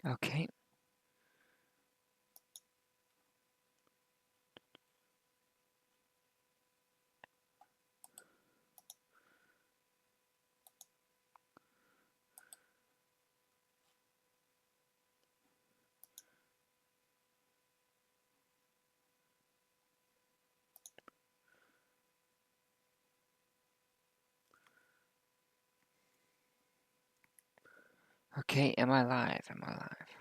Okay. Okay, am I live? Am I live?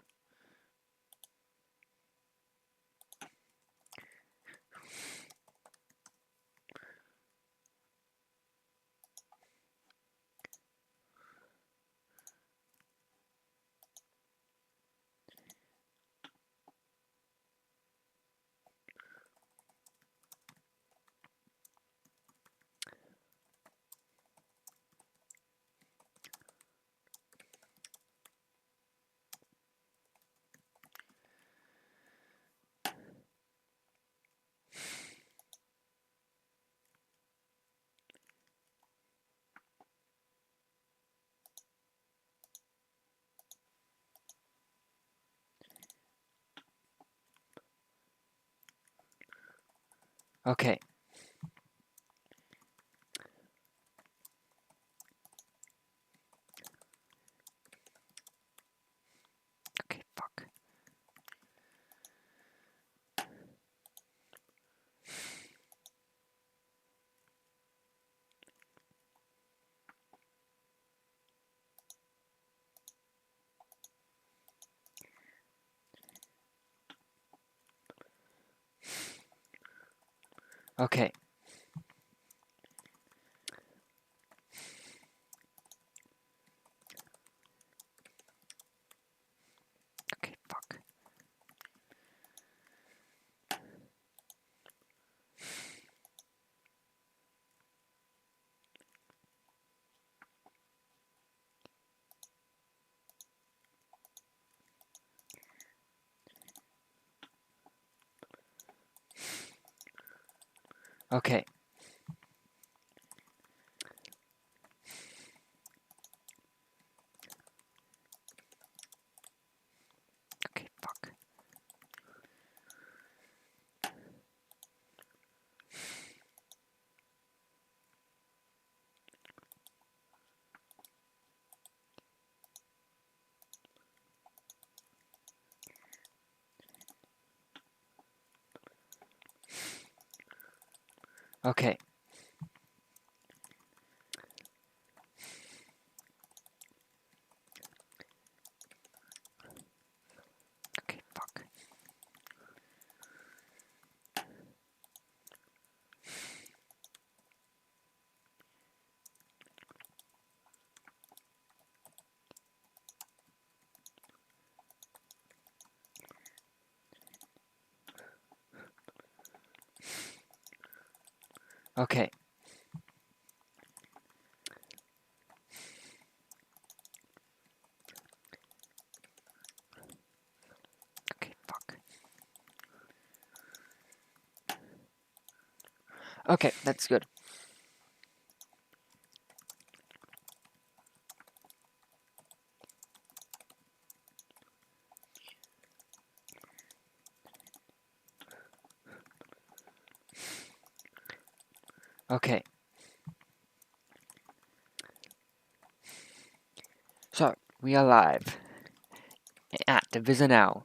Okay. Okay, fuck. Okay. Okay, fuck. Okay. Okay, fuck. Okay. Okay, fuck. Okay. Okay, fuck. Okay, that's good. Okay. So, we are live at Divasa Now.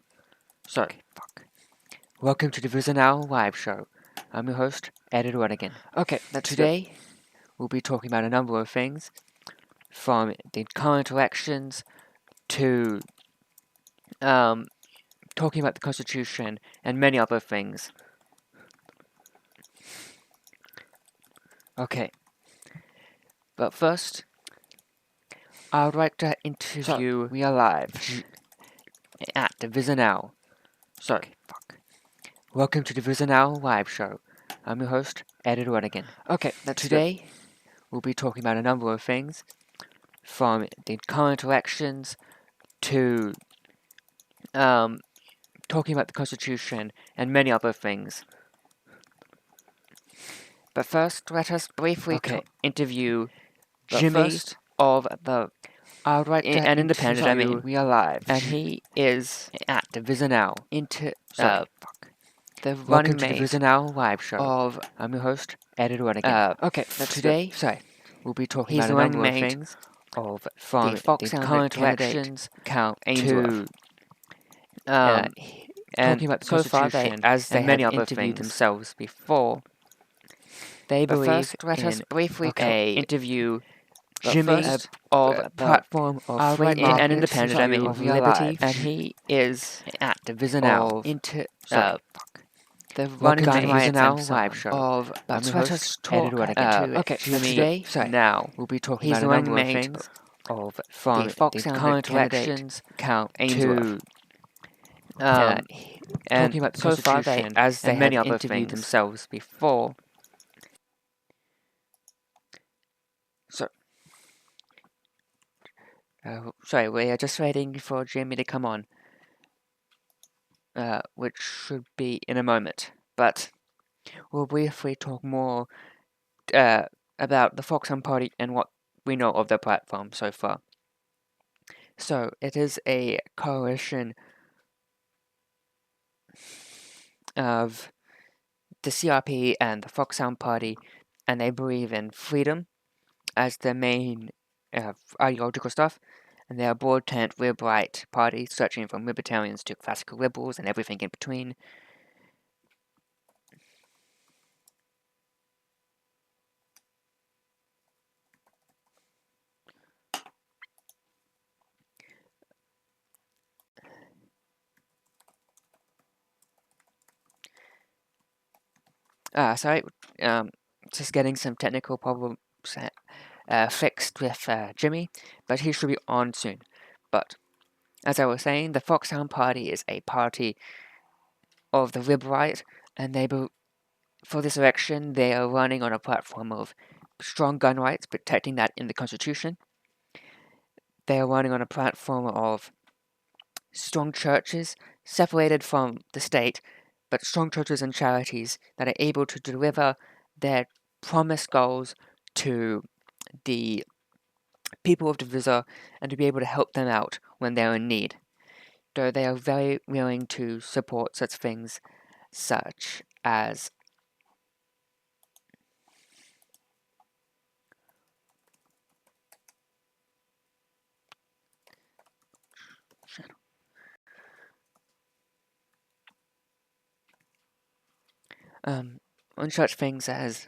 So, okay, fuck. Welcome to Divasa Now Liveshow. I'm your host, Ed Rodigan. Okay, today we'll be talking about a number of things, from the current elections to talking about the Constitution and many other things. Okay, but first, I would like to interview. We are live at Divasa Now. So, okay, fuck. Welcome to Divasa Now Liveshow. I'm your host, Ed Rodigan. Okay, today we'll be talking about a number of things, from the current elections to talking about the Constitution and many other things. But first, let us briefly interview Jimmy of the I'd like to and independent, I mean, we are live. and he is At Divasa Now. into The running Welcome to mate Divasa Now Live Show. of I'm your host, Ed again. okay. Today, we'll be talking he's about a the running number of mate things from the Fox current candidate elections Count to Ainsworth. and And talking about the so far Constitution as they and many have other interviewed things. themselves before, they But believe first, let us in briefly interview Jimmy of the platform of free market and independent, I mean, of we are liberty, live. and he is At Divasa Now. into the Welcome running to mate Divasa Now Live Show. of I'm your let host, us talk okay, today. now we'll be talking He's about the a number running of mate things of from the Fox current candidate elections Count Ainsworth. to And talking about the so far Constitution as they and many have other interviewed things. themselves before, sorry, we are just waiting for Jimmy to come on, which should be in a moment. But we'll briefly talk more about the Foxhound Party and what we know of their platform so far. So it is a coalition of the CRP and the Foxhound Party, and they believe in freedom as their main ideological stuff. And they are broad tent, rib right party, searching from libertarians to classical liberals and everything in between. Sorry, just getting some technical problems fixed with Jimmy, but he should be on soon. But as I was saying, the Foxhound Party is a party of the Lib Right, and for this election, they are running on a platform of strong gun rights, protecting that in the Constitution. They are running on a platform of strong churches, separated from the state, but strong churches and charities that are able to deliver their promised goals to the people of Divisa and to be able to help them out when they're in need. Though they are very willing to support such things such as on such things as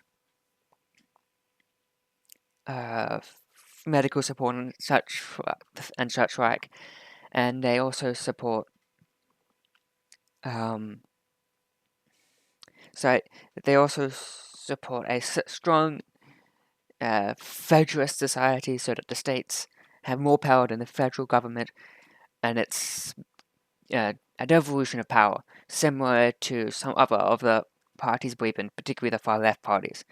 medical support and such like, and they also support so they also support a strong federalist society so that the states have more power than the federal government, and it's a devolution of power, similar to some other of the parties believe in, particularly the far left parties.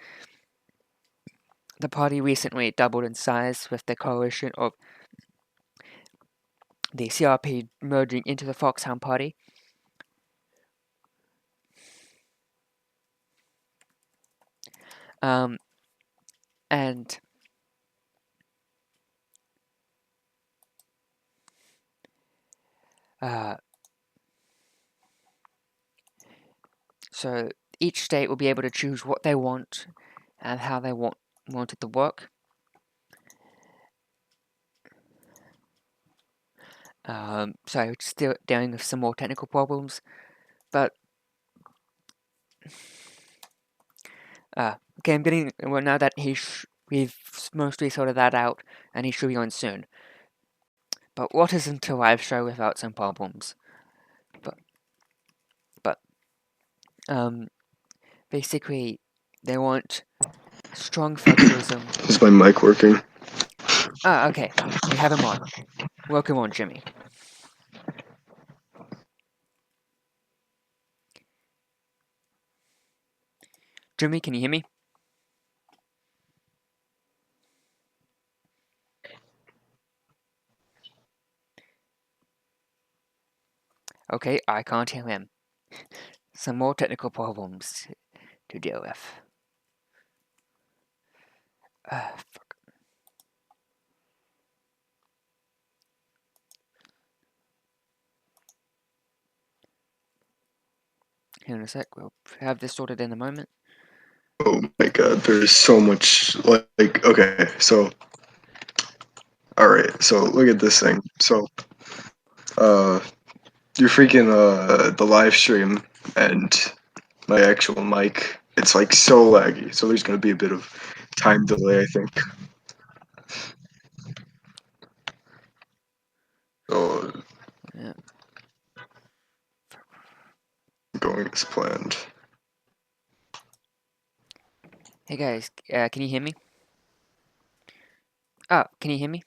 The party recently doubled in size with the coalition of the CRP merging into the Foxhound Party. And so each state will be able to choose what they want and how they want it to work. So still dealing with some more technical problems, but okay, I'm getting well now that we've mostly sorted that out, and he should be on soon. But what isn't a live show without some problems? But basically, they want strong federalism. Is my mic working? Okay, we have him on. Welcome on, Jimmy. Jimmy, can you hear me? Okay, I can't hear him. Some more technical problems to deal with. Fuck. here in a sec. We'll have this sorted in a moment. Oh my god, there's so much, like, okay, so, alright, so look at this thing. So, uh, you're freaking, the live stream and my actual mic, it's like so laggy, so there's gonna be a bit of time delay, I think. So, Yeah. going as planned. Hey guys, can you hear me? Oh, can you hear me?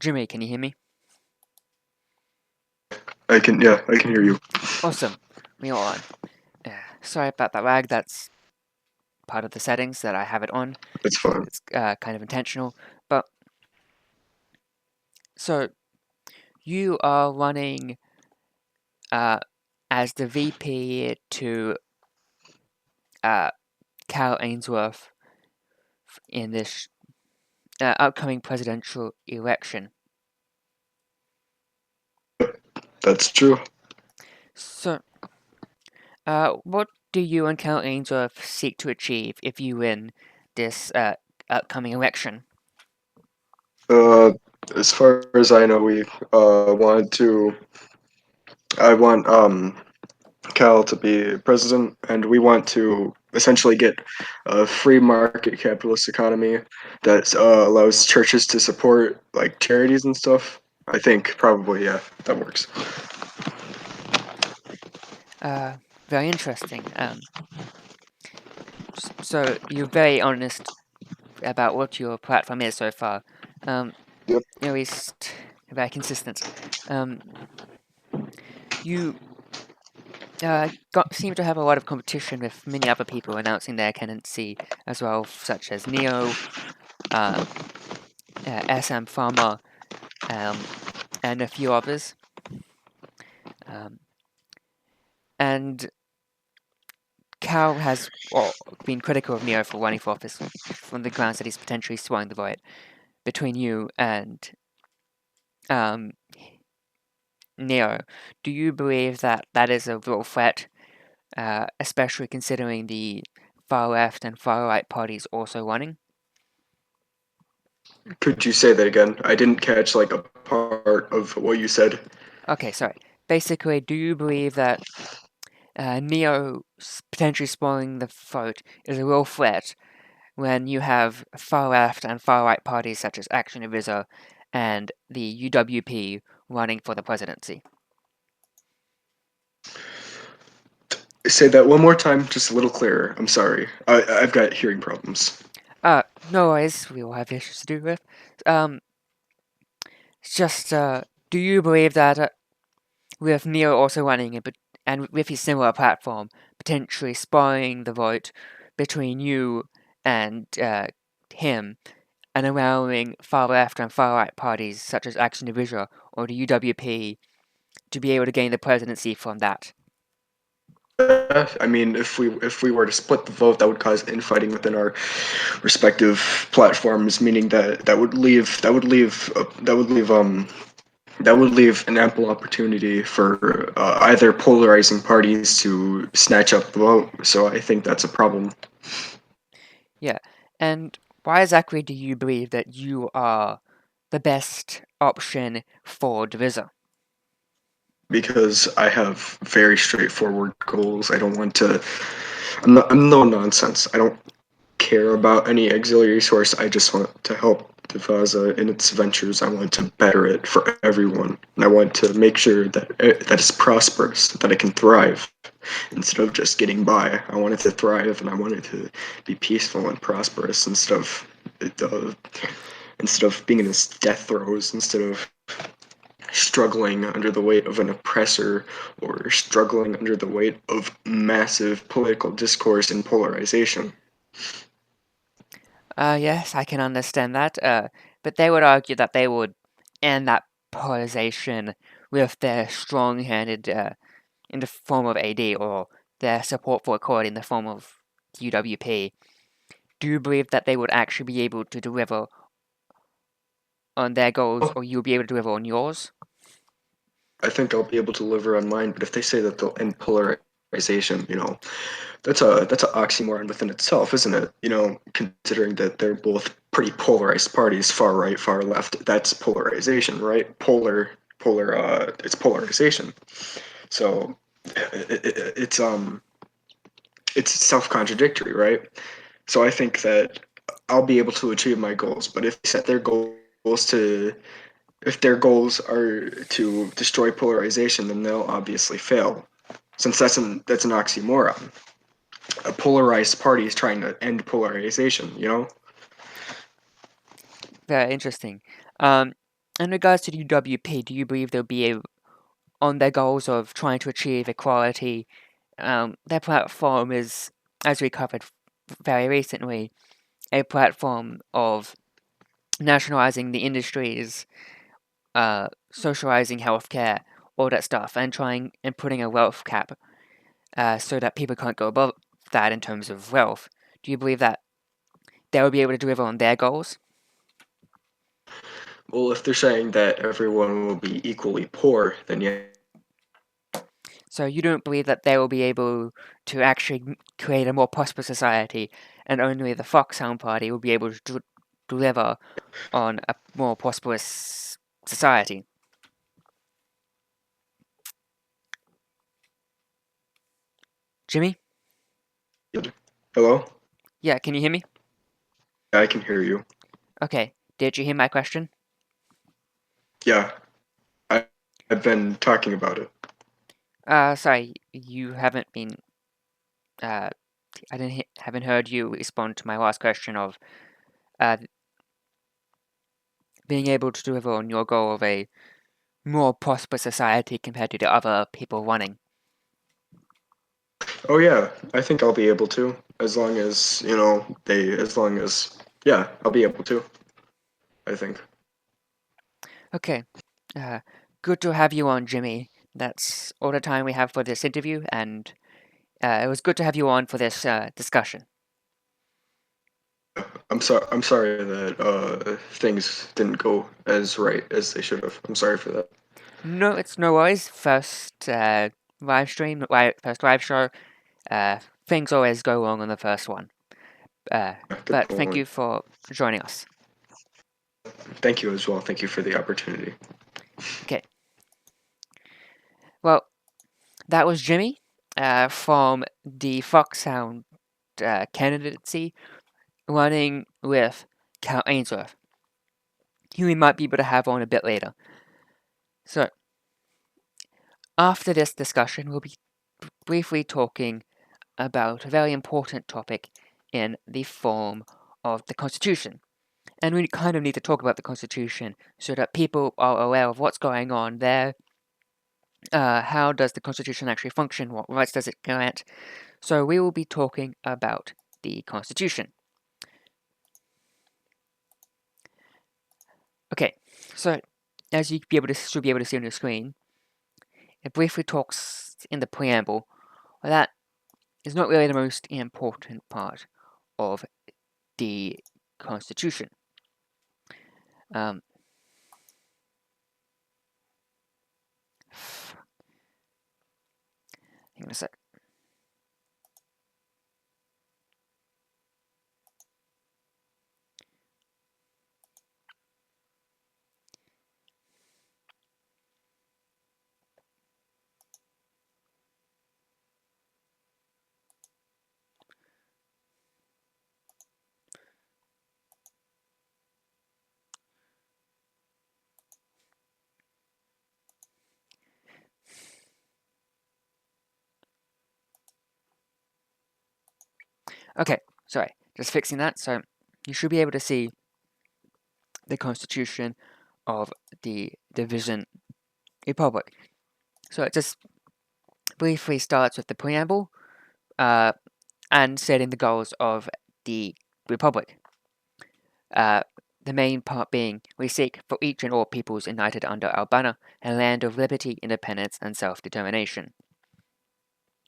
Jimmy, can you hear me? Yeah, I can hear you. Awesome. We are on. Sorry about that lag. That's part of the settings that I have it on. It's fine. It's kind of intentional. But so you are running as the VP to Cal Ainsworth in this upcoming presidential election. That's true. So, what do you and Cal Ainsworth seek to achieve if you win this upcoming election? Uh, as far as I know, we, wanted to, I want, Cal to be president, and we want to essentially get a free market capitalist economy that allows churches to support like charities and stuff. I think probably yeah, that works. Very interesting. So you're very honest about what your platform is so far. Yep. At least very consistent. Um, you seem to have a lot of competition with many other people announcing their candidacy as well, such as Neo, um, SM Pharma, and a few others. Um, and Cal has been critical of Neo for running for office from the grounds that he's potentially swallowing the vote between you and um, Neo. Do you believe that that is a real threat, especially considering the far left and far right parties also running? Could you say that again? I didn't catch like a part of what you said. Okay, sorry. Basically, do you believe that Neo potentially spoiling the vote is a real threat when you have far left and far right parties such as Action Divisa and the UWP running for the presidency? Say that one more time, just a little clearer. I'm sorry. I've got hearing problems. No worries, we will have issues to do with. Just, do you believe that with Neo also running it, and with his similar platform, potentially spoiling the vote between you and him, and allowing far left and far right parties such as Action Division or the UWP to be able to gain the presidency from that? I mean, if we were to split the vote, that would cause infighting within our respective platforms, meaning that that would leave an ample opportunity for either polarizing parties to snatch up the vote. So I think that's a problem Yeah, and why exactly do you believe that you are the best option for Divisa? because I have very straightforward goals. I don't want to. I'm no nonsense. I don't care about any auxiliary source. I just want to help Divasa in its ventures. I want to better it for everyone, and I want to make sure that it's prosperous, that it can thrive, instead of just getting by. I want it to thrive, and I want it to be peaceful and prosperous it, uh, instead of being in its death throes, instead of struggling under the weight of an oppressor or struggling under the weight of massive political discourse and polarization. Yes, I can understand that. But they would argue that they would end that polarization with their strong-handed in the form of AD or their support for Accord in the form of UWP. Do you believe that they would actually be able to deliver on their goals, or you'll be able to deliver on yours? I think I'll be able to deliver on mine, but if they say that they'll end polarization, that's an oxymoron within itself, isn't it? Considering that they're both pretty polarized parties, far right, far left. That's polarization, right? It's polarization. So it's self-contradictory, right? So I think that I'll be able to achieve my goals, but if they set their goals to if their goals are to destroy polarization, then they'll obviously fail, since that's an oxymoron. A polarized party is trying to end polarization. Very interesting. In regards to the UWP, do you believe they'll be able, on their goals of trying to achieve equality? Their platform is, as we covered very recently, a platform of nationalizing the industries, socializing healthcare, all that stuff, and trying and putting a wealth cap so that people can't go above that in terms of wealth. Do you believe that they will be able to deliver on their goals? Well, if they're saying that everyone will be equally poor, then yeah. So you don't believe that they will be able to actually create a more prosperous society, and only the Foxhound Party will be able to deliver on a more prosperous society? Jimmy? Hello? Yeah, can you hear me? I can hear you. Okay, did you hear my question? Yeah, I, I've been talking about it. Sorry, you haven't been. Uh, I haven't heard you respond to my last question of uh, being able to deliver on your goal of a more prosperous society compared to the other people running. Oh yeah, I think I'll be able to, as long as, yeah, I'll be able to, I think. Okay, good to have you on, Jimmy. That's all the time we have for this interview, and it was good to have you on for this discussion. I'm sorry that things didn't go as right as they should have. I'm sorry for that. No, it's no worries. First live stream, first live show. Uh, things always go wrong on the first one. Good But thank point. you for joining us. Thank you as well. Thank you for the opportunity. Okay. Well, that was Jimmy from the Foxhound candidacy running with Count Ainsworth, who we might be able to have on a bit later. So, after this discussion, we'll be briefly talking about a very important topic in the form of the Constitution. And we kind of need to talk about the Constitution so that people are aware of what's going on there. How does the Constitution actually function? What rights does it grant? So we will be talking about the Constitution. Okay, so as you should be able to see on your screen, it briefly talks in the preamble. Well, that is not really the most important part of the Constitution. Um, hang on a sec. Okay, sorry, just fixing that. So you should be able to see the Constitution of the Division republic. So it just briefly starts with the preamble and setting the goals of the republic. The main part being, we seek for each and all peoples united under our banner, a land of liberty, independence, and self-determination.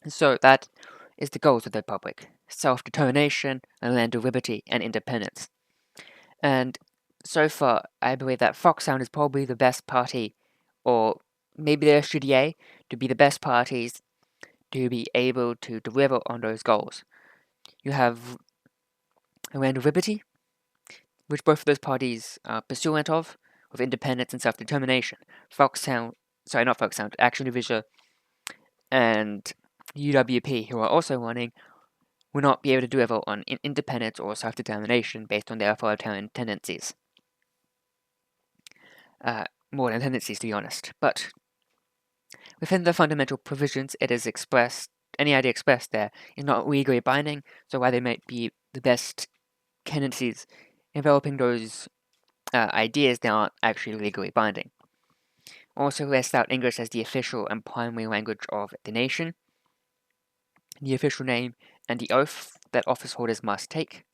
So that is the goals of the republic: self-determination, a land of liberty, and independence. And so far, I believe that Foxhound is probably the best party, or maybe the SGDA, to be the best parties to be able to deliver on those goals. You have a land of liberty, which both of those parties are pursuant of, with independence and self-determination. Not Foxhound, Action Division and UWP, who are also running, will not be able to deliver on independence or self-determination based on their authoritarian tendencies. More than tendencies, to be honest. But within the fundamental provisions, it is expressed, any idea expressed there is not legally binding, so while they might be the best tendencies enveloping those ideas, they aren't actually legally binding. Also lists out English as the official and primary language of the nation, the official name, and the oath that office holders must take.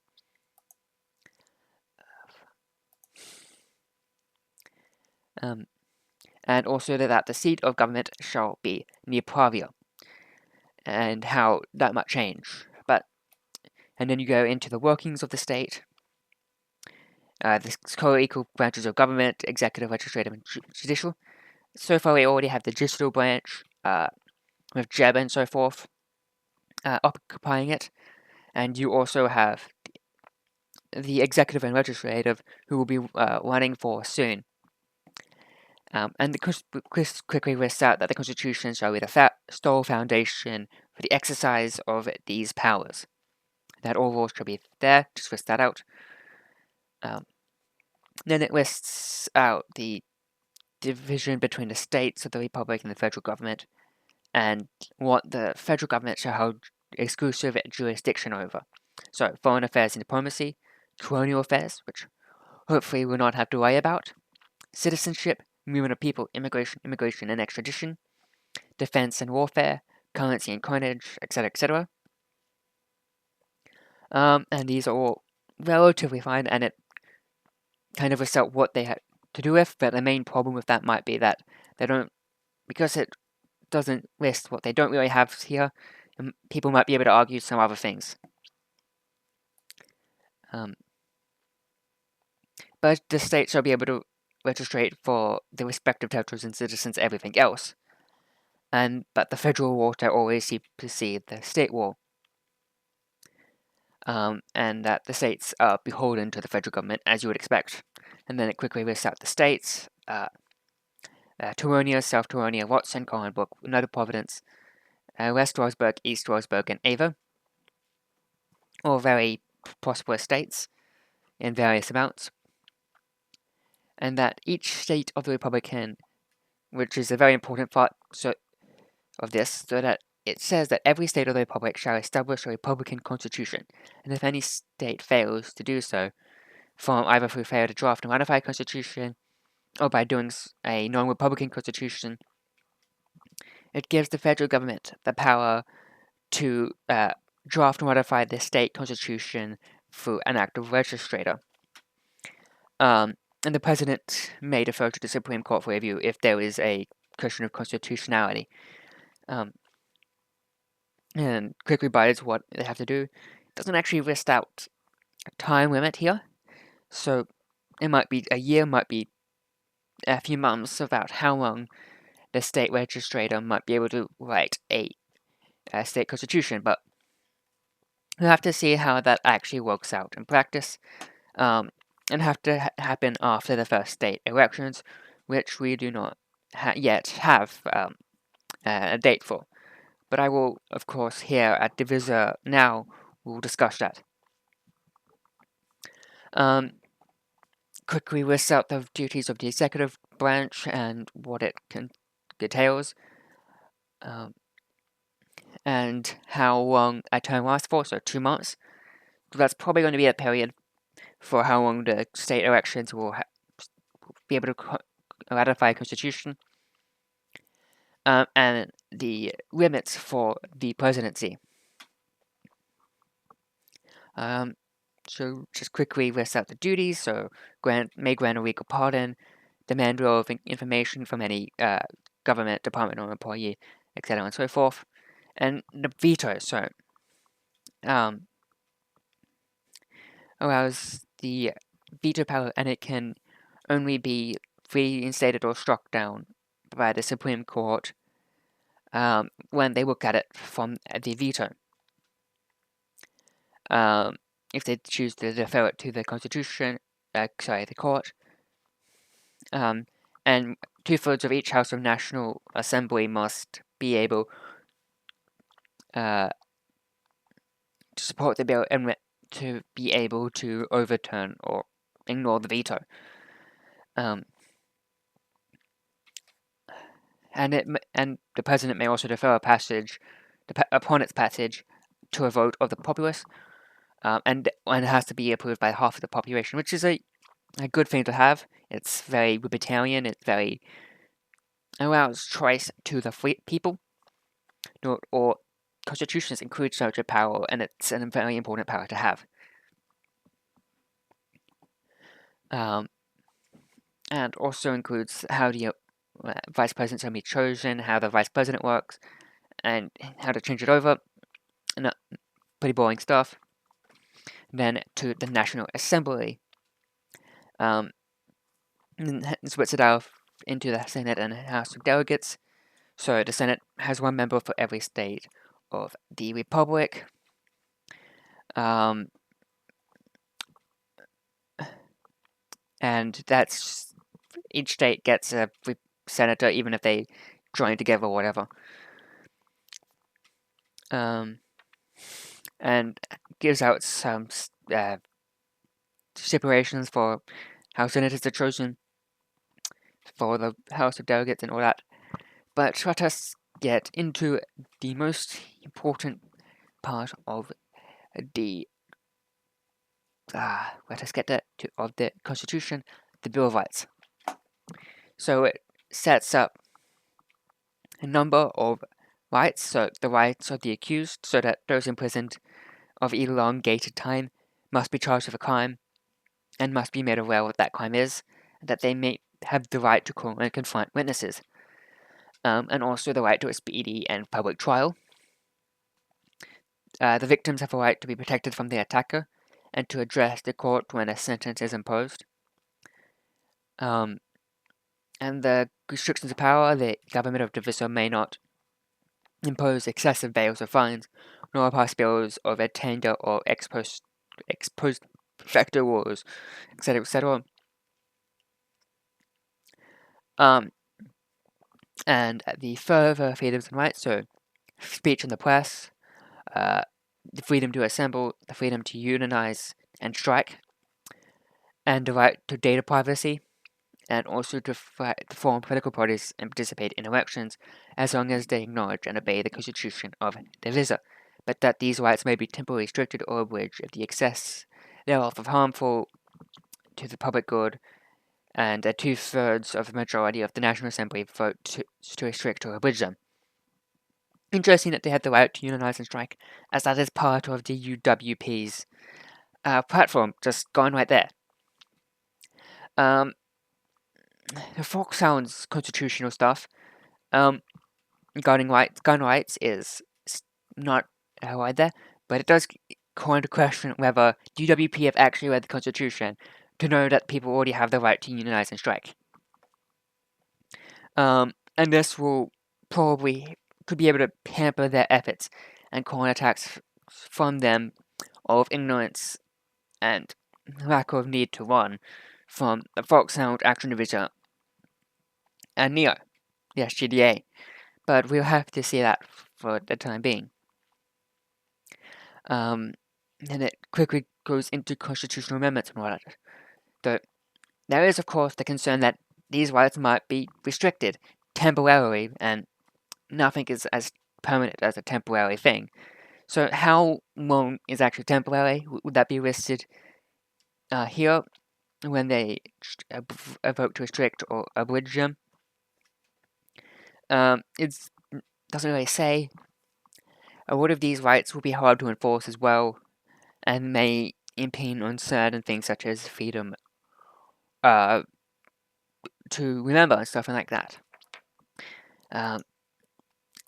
And also that the seat of government shall be near Pravia, and how that might change. And then you go into the workings of the state, the co-equal branches of government: executive, legislative, and judicial. So far, we already have the judicial branch with Jeb and so forth occupying it, and you also have the executive and legislative, who will be running for soon. And the quickly lists out that the Constitution shall be the sole foundation for the exercise of these powers. That all rules shall be there, just list that out. Then it lists out the division between the states of the Republic and the federal government, and what the federal government shall hold exclusive jurisdiction over. So, foreign affairs and diplomacy, colonial affairs, which hopefully we'll not have to worry about, citizenship, movement of people, immigration and extradition, defense and warfare, currency and coinage, etc., etc. And these are all relatively fine, and it kind of lists out what they had to do with, but the main problem with that might be that they don't, because it doesn't list what they don't really have here, people might be able to argue some other things. But the state shall be able to legislate for the respective territories and citizens, everything else. But the federal law shall always supersede the state law. And that the states are beholden to the federal government, as you would expect. And then it quickly lists out the states: Turonia, South Turonia, Watson, Collingwood, United Providence, West Roseburg, East Roseburg, and Ava. All very prosperous states in various amounts. And that each state of the Republic can, which is a very important part of this, so that it says that every state of the Republic shall establish a Republican Constitution, and if any state fails to do so, from either through failure to draft and ratify a Constitution, or by doing a non-Republican Constitution, it gives the federal government the power to draft and ratify the state constitution through an act of legislature. And the president may defer to the Supreme Court for review if there is a question of constitutionality. And quickly bites what they have to do. It doesn't actually list out a time limit here, so it might be a year, might be a few months, about how long the state legislator might be able to write a state constitution, but we'll have to see how that actually works out in practice, and have to happen after the first state elections, which we do not yet have a date for. But I will, of course, here at Divisa Now, we'll discuss that. Quickly list out the duties of the executive branch and what it entails, and how long a term lasts for, so 2 months. So that's probably going to be a period for how long the state elections will be able to ratify a constitution. and the limits for the presidency. So just quickly list out the duties. So may grant a legal pardon, demand of information from any government department or employee, etc. and so forth. And the veto, so allows the veto power, and it can only be reinstated or struck down by the Supreme Court when they look at it from the veto. If they choose to defer it to the Constitution, the court, and 2/3 of each House of National Assembly must be able to support the bill and to be able to overturn or ignore the veto. And the president may also defer a passage upon its passage to a vote of the populace, and it has to be approved by half of the population, which is a good thing to have. It's very libertarian. It very allows choice to the free people. Or constitutions include such a power, and it's a very important power to have. And also includes how the vice presidents can be chosen, how the vice president works, and how to change it over. And pretty boring stuff. Then to the National Assembly, and splits it out into the Senate and House of Delegates. So the Senate has one member for every state of the Republic. And that's each state gets a senator, even if they join together or whatever. And gives out some stipulations for how senators are chosen for the House of Delegates and all that. But let us get into the most important part of the of the Constitution, the Bill of Rights. So it sets up a number of rights, so the rights of the accused, so that those imprisoned of elongated time must be charged with a crime and must be made aware of what that crime is, and that they may have the right to call and confront witnesses, and also the right to a speedy and public trial. The victims have a right to be protected from the attacker and to address the court when a sentence is imposed. And the restrictions of power, the government of Divisa may not impose excessive bails or fines, nor pass bills of attainder or ex post facto laws, etc., etc. And the further freedoms and rights, so speech in the press, the freedom to assemble, the freedom to unionize and strike, and the right to data privacy, and also to form political parties and participate in elections, as long as they acknowledge and obey the Constitution of Divisa, but that these rights may be temporarily restricted or abridged if the excess thereof is harmful to the public good, and 2/3 of the majority of the National Assembly vote to restrict or abridge them. Interesting that they had the right to unionize and strike, as that is part of the UWP's platform, just gone right there. The folk sounds constitutional stuff. Regarding gun rights is not right there, but it does call into question whether the UWP have actually read the Constitution to know that people already have the right to unionize and strike. And this will probably could be able to hamper their efforts and call an attacks from them of ignorance and lack of need to run from the Folk Sound Action Division and NEO, the SGDA. But we'll have to see that for the time being. And it quickly goes into constitutional amendments and all that. There is, of course, the concern that these rights might be restricted temporarily, and nothing is as permanent as a temporary thing. So how long is actually temporary? Would that be listed here when they vote to restrict or abridge them? it doesn't really say. A lot of these rights will be hard to enforce as well, and may impede on certain things such as freedom to remember and stuff like that.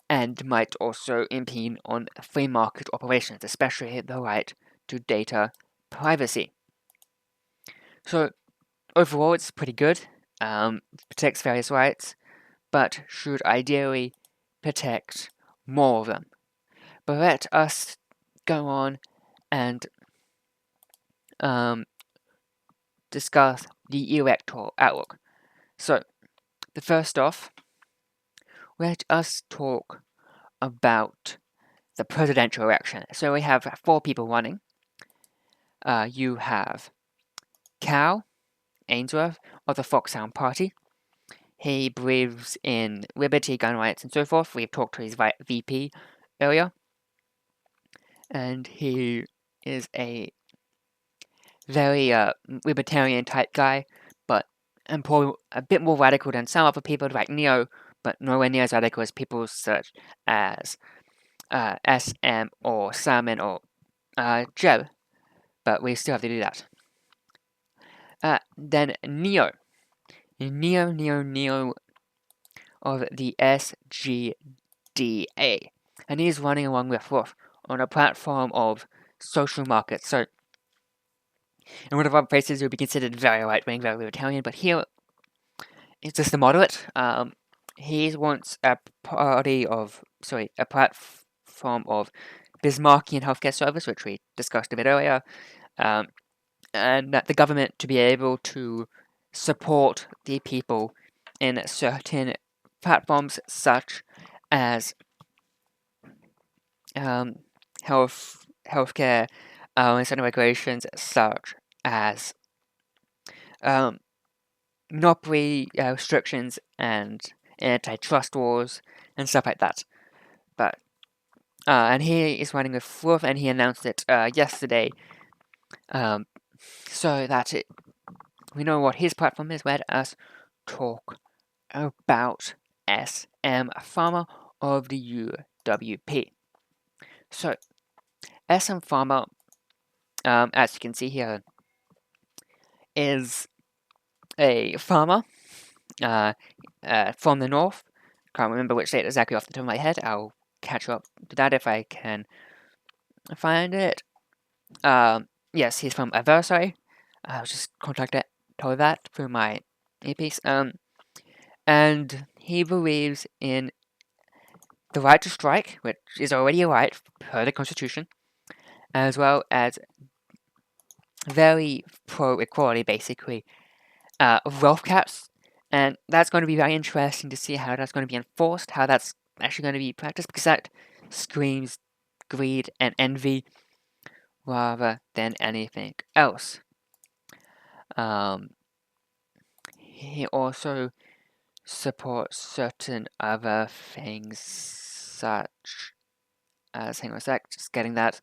And might also impede on free market operations, especially the right to data privacy. So overall, it's pretty good. Protects various rights, but should ideally protect more of them. But let us go on and discuss the electoral outlook. So, the first off, let us talk about the presidential election. So we have 4 people running. You have Cal Ainsworth of the Foxhound Party. He believes in liberty, gun rights, and so forth. We've talked to his VP earlier. And he is a very libertarian type guy, but probably a bit more radical than some other people like Neo, but nowhere near as radical as people such as SM or Salmon or Jeb. But we still have to do that. Then Neo of the SGDA. And he's running along with Wolf on a platform of social markets. So, in one of our places, it would be considered very right-wing, very libertarian, but here, it's just a moderate. He wants a platform of Bismarckian healthcare service, which we discussed a bit earlier, and that the government to be able to support the people in certain platforms such as healthcare and certain regulations such as monopoly restrictions and antitrust laws and stuff like that. But and he is running with Wolf, and he announced it yesterday, so that we know what his platform is. Let us talk about SM Pharma of the UWP. So, SM Pharma, as you can see here, is a pharma from the north. Can't remember which state exactly off the top of my head. I'll catch up to that if I can find it. Yes, he's from Adversary. I was just told that through my earpiece. And he believes in the right to strike, which is already a right per the Constitution, as well as very pro-equality, basically, wealth caps. And that's going to be very interesting to see how that's going to be enforced, how that's actually going to be practiced, because that screams greed and envy rather than anything else. He also supports certain other things such as, hang on a sec, just getting that,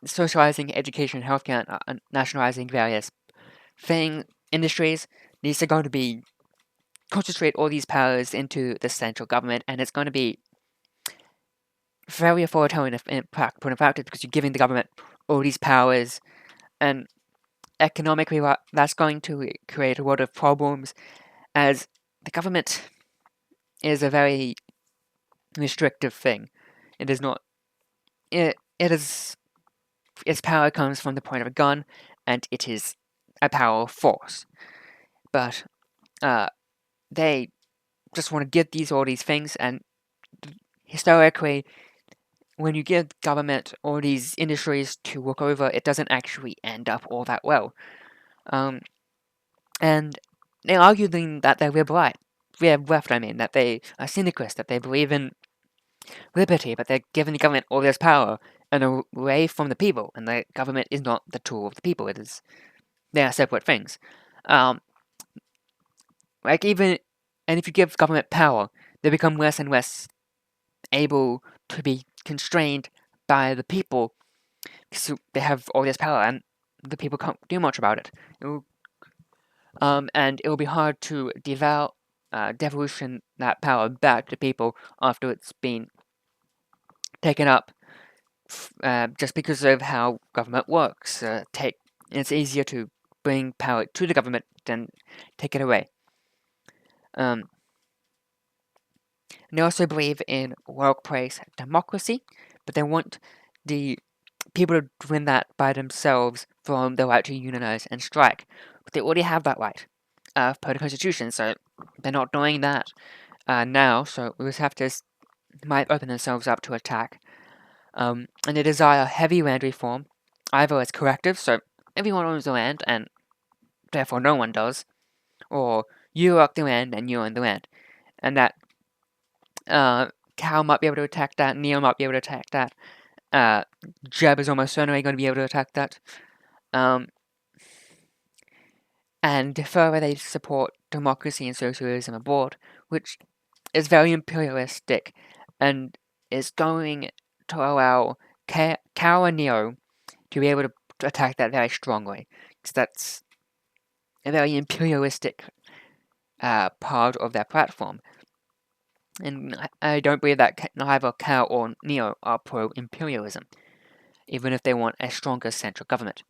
socializing education, healthcare, and nationalizing various industries. These are going to be concentrate all these powers into the central government, and it's going to be very authoritarian in practice because you're giving the government all these powers, and economically that's going to create a lot of problems, as the government is a very restrictive thing. It is not. It is. Its power comes from the point of a gun, and it is a power force. But they just want to get all these things, and historically, when you give government all these industries to work over, it doesn't actually end up all that well. And they're arguing that they're left, that they are syndicalists, that they believe in liberty, but they're giving the government all this power and away from the people, and the government is not the tool of the people. They are separate things. And if you give government power, they become less and less able to be constrained by the people, because they have all this power, and the people can't do much about it. And it will be hard to devour devolution that power back to people after it's been taken up, just because of how government works. It's easier to bring power to the government than take it away. They also believe in workplace democracy, but they want the people to win that by themselves from the right to unionize and strike. But they already have that right per the Constitution, so they're not doing that now, so we just have to might open themselves up to attack. And they desire heavy land reform, either as corrective, so everyone owns the land and therefore no one does, or you work the land and you own the land. And that Cal might be able to attack that, Neo might be able to attack that, Jeb is almost certainly going to be able to attack that. And further, they support democracy and socialism abroad, which is very imperialistic and is going to allow Cal and Neo to be able to attack that very strongly, because that's a very imperialistic part of their platform. And I don't believe that either Cal or Neo are pro-imperialism, even if they want a stronger central government.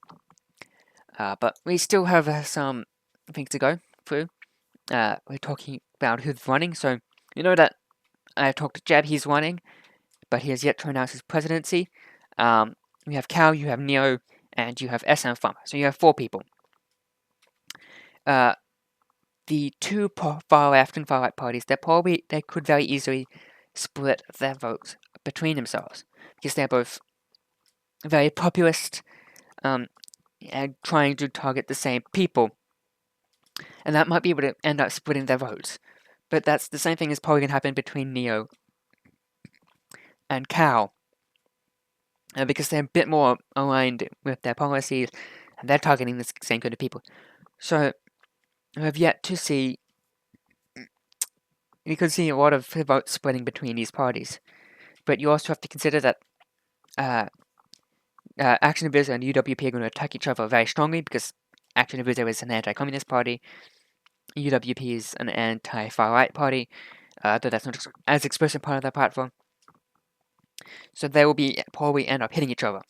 But we still have some things to go through. We're talking about who's running, so you know that I talked to Jeb, he's running, but he has yet to announce his presidency. You have Cal, you have Neo, and you have SM Farmer. So you have 4 people. The two far left and far right parties, they could very easily split their votes between themselves, because they're both very populist and trying to target the same people, and that might be able to end up splitting their votes. But that's the same thing as probably going to happen between Neo and Cal, because they're a bit more aligned with their policies, and they're targeting the same kind of people. So we have yet to see. You could see a lot of votes splitting between these parties, but you also have to consider that Action Divisa and UWP are going to attack each other very strongly, because Action Divisa is an anti-communist party, UWP is an anti-far-right party, though that's not as explicit part of their platform. So they will probably end up hitting each other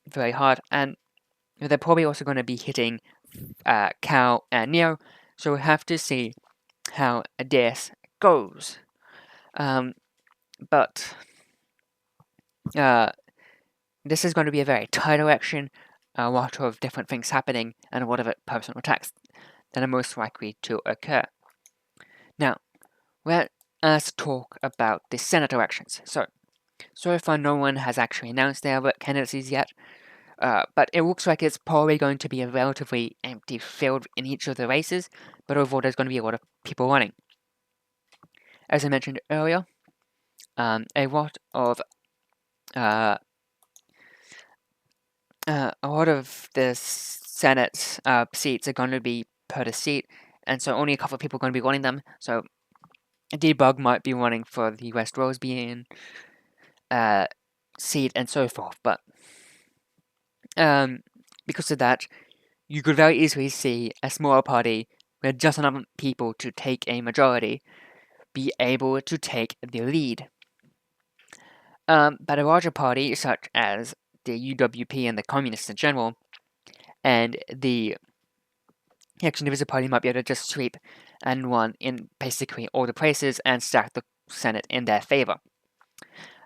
very hard, and they're probably also going to be hitting Cal and Neo, so we'll have to see how this goes. But this is going to be a very tight election, a lot of different things happening, and a lot of personal attacks that are most likely to occur. Now, let's talk about the Senate elections. So far no one has actually announced their candidacies yet, but it looks like it's probably going to be a relatively empty field in each of the races, but overall there's going to be a lot of people running. As I mentioned earlier, a lot of the Senate seats are going to be per the seat, and so only a couple of people are going to be running them. So Debug might be running for the West Rosebean seat and so forth, but because of that, you could very easily see a smaller party with just enough people to take a majority be able to take the lead. But a larger party, such as the UWP and the Communists in general, and the Action Divisa Party might be able to just sweep and run in basically all the places and stack the Senate in their favor.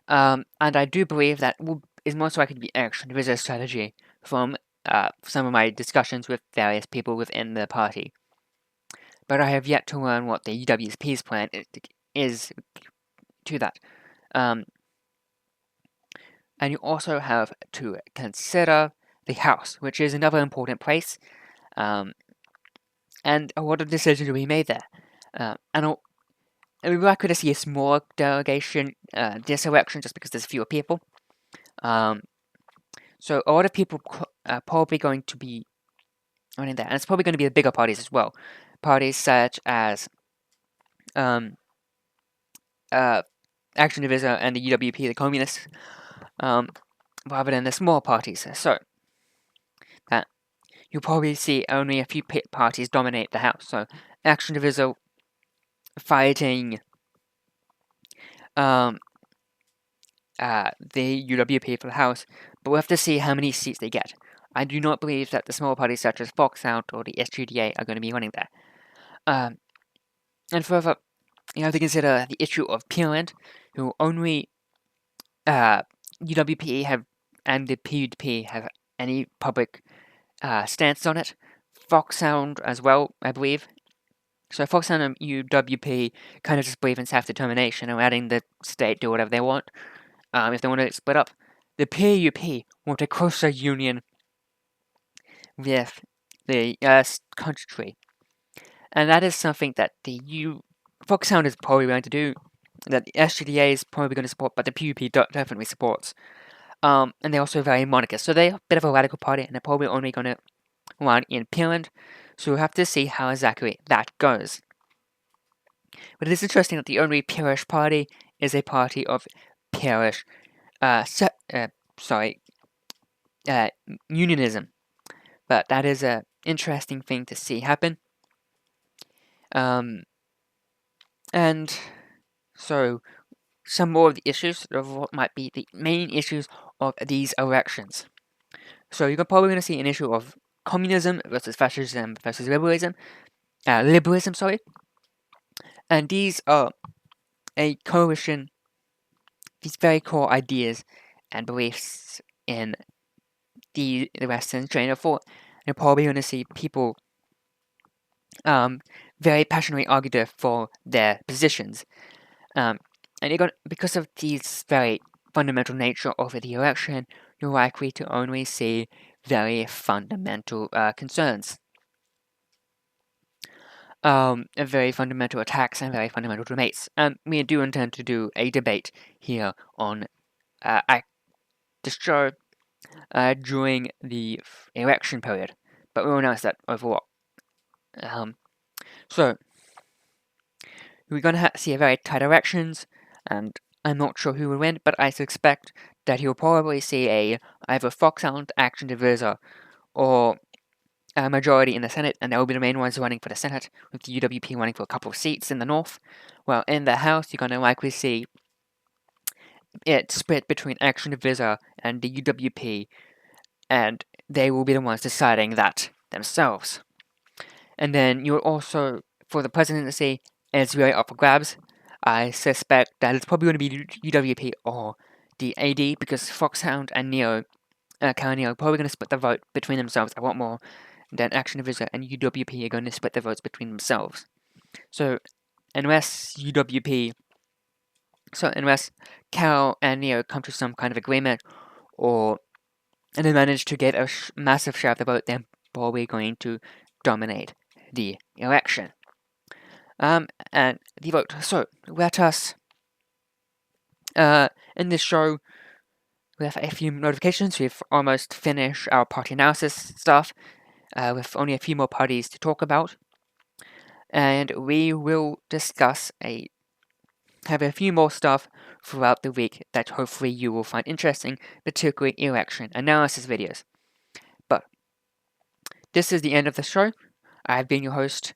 And I do believe that is most likely to be Action Divisa's strategy from some of my discussions with various people within the party. But I have yet to learn what the UWP's plan is to that. And you also have to consider the House, which is another important place, and a lot of decisions will be made there. And we were likely to see a smaller delegation this election just because there's fewer people. So a lot of people are probably going to be running there, and it's probably going to be the bigger parties as well. Parties such as Action Divisa and the UWP, the Communists, rather than the small parties. So you'll probably see only a few parties dominate the House. So Action Divisa fighting the UWP for the House, but we'll have to see how many seats they get. I do not believe that the small parties such as Foxhound or the SGDA are going to be running there. And further, you have to consider the issue of Peerland, who only UWP have and the PUDP have any public stance on it. Foxhound as well, I believe. So Foxhound and UWP kind of just believe in self-determination and letting the state do whatever they want. If they want to split up, the PUP want a closer union with the country, and that is something that the Foxhound is probably going to do. That the SGDA is probably going to support, but the PUP definitely supports. And they're also very monarchist, so they're a bit of a radical party, and they're probably only going to run in Peerland. So we'll have to see how exactly that goes. But it is interesting that the only peerish party is a party of peerish, unionism. But that is an interesting thing to see happen. And so some more of the issues of what might be the main issues of these elections. So you're probably going to see an issue of communism versus fascism versus liberalism. And these are a coalition, these very core ideas and beliefs in the Western train of thought. You're probably going to see people very passionately argue for their positions. And you're going because of these very fundamental nature of the election, you're likely to only see very fundamental concerns. Very fundamental attacks and very fundamental debates. We do intend to do a debate here on this show during the election period, but we'll announce that overall. So we're going to see a very tight elections, and I'm not sure who will win, but I suspect that you'll probably see either Foxhound, Action Divisa, or a majority in the Senate, and they will be the main ones running for the Senate, with the UWP running for a couple of seats in the North. Well, in the House, you're going to likely see it split between Action Divisa and the UWP, and they will be the ones deciding that themselves. And then you'll also, for the presidency, it's really up for grabs. I suspect that it's probably going to be UWP or the AD, because Foxhound and Neo are probably going to split the vote between themselves a lot more than Action Divisa and UWP are going to split the votes between themselves. So unless Cal and Neo come to some kind of agreement, and they manage to get a massive share of the vote, they're probably going to dominate the election. And the vote. So let us in this show, we have a few notifications. We've almost finished our party analysis stuff, with only a few more parties to talk about. And we will have a few more stuff throughout the week that hopefully you will find interesting, particularly election analysis videos. But this is the end of the show. I've been your host,